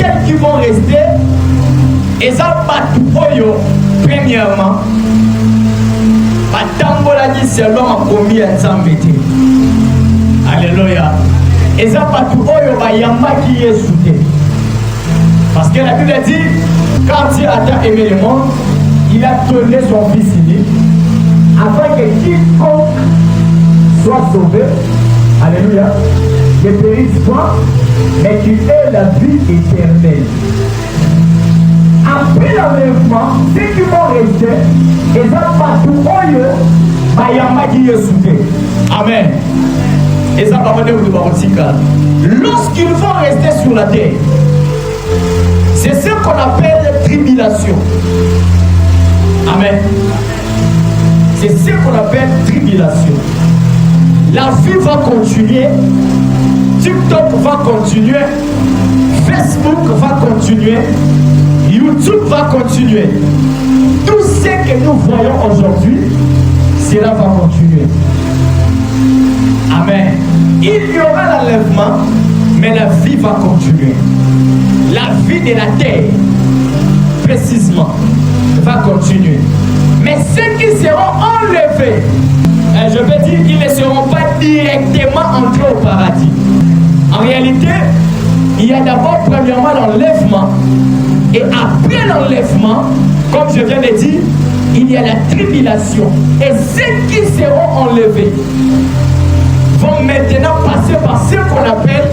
celles qui vont rester, et ça pas tout. Premièrement, batambola dit seulement en commis à Zambété. Alléluia. Et ça pas tout. Yamba qui est soudé. Parce que la Bible dit, quand Dieu a tant aimé le monde, il a donné son Fils unique, afin que quiconque soit sauvé, alléluia, ne périsse point, mais qu'il ait la vie éternelle. Après l'enlèvement, ceux qui vont rester, et ça partout, Yamba qui est soudé. Amen. Et ça va venir au Barotika. Lorsqu'ils vont rester sur la terre, c'est ce qu'on appelle tribulation. Amen. C'est ce qu'on appelle tribulation. La vie va continuer. TikTok va continuer. Facebook va continuer. YouTube va continuer. Tout ce que nous voyons aujourd'hui, cela va continuer. Amen. Il y aura l'enlèvement, mais la vie va continuer. La vie de la terre, précisément, va continuer. Mais ceux qui seront enlevés, je veux dire, ils ne seront pas directement entrés au paradis. En réalité, il y a d'abord premièrement l'enlèvement. Et après l'enlèvement, comme je viens de dire, il y a la tribulation. Et ceux qui seront enlevés vont maintenant passer par ce qu'on appelle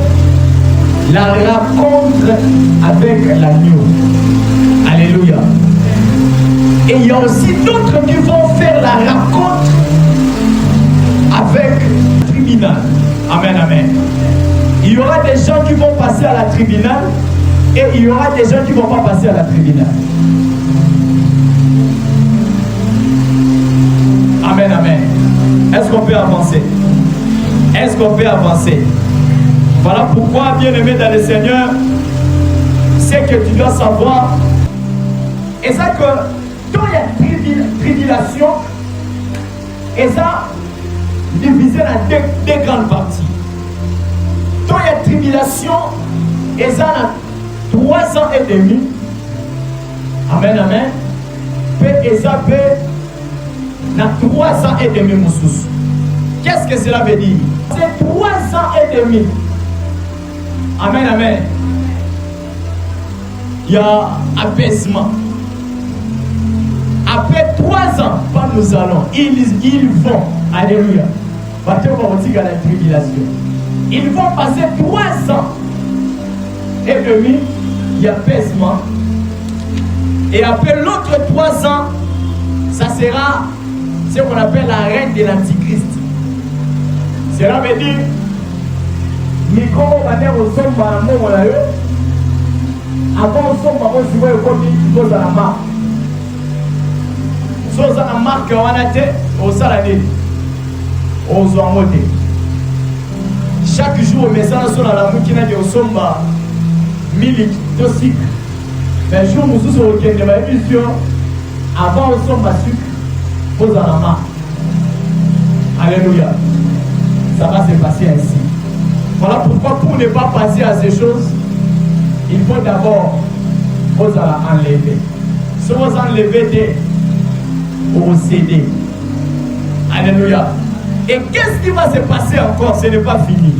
la rencontre avec l'agneau. Alléluia. Et il y a aussi d'autres qui vont faire la rencontre avec le tribunal. Amen, amen. Il y aura des gens qui vont passer à la tribunal et il y aura des gens qui ne vont pas passer à la tribunal. Amen, amen. Est-ce qu'on peut avancer? Est-ce qu'on peut avancer? Voilà pourquoi, bien-aimé dans le Seigneur, c'est que tu dois savoir, et ça que quand il y a tribulation, et ça, divisé en deux grandes parties. Quand il y a tribulation, et ça, 3 ans et demi. Amen, amen. Et ça peut, 3 ans et demi, mon sous. Qu'est-ce que cela veut dire? C'est 3 ans et demi. Amen, amen. Il y a apaisement. Après 3 ans, pas nous allons. Ils vont. Alléluia. La tribulation. Ils vont passer 3 ans et demi. Il y a apaisement. Et après l'autre 3 ans, ça sera ce qu'on appelle la reine de l'Antichrist. Cela veut dire avant on somba on se voit comme il faut à la marque. Soit à la marque on a été au salade aux zoamote. Chaque jour mais ça sur la mukina de somba milik toxique. Mais jour nous sommes au week-end de ma émission avant on somba sucre aux à la marque. Alléluia. Ça va se passer ainsi. Voilà pourquoi pour ne pas passer à ces choses, il faut d'abord vous enlever. Si vous enlevez, vous cédez. Alléluia. Et qu'est-ce qui va se passer encore? Ce n'est pas fini.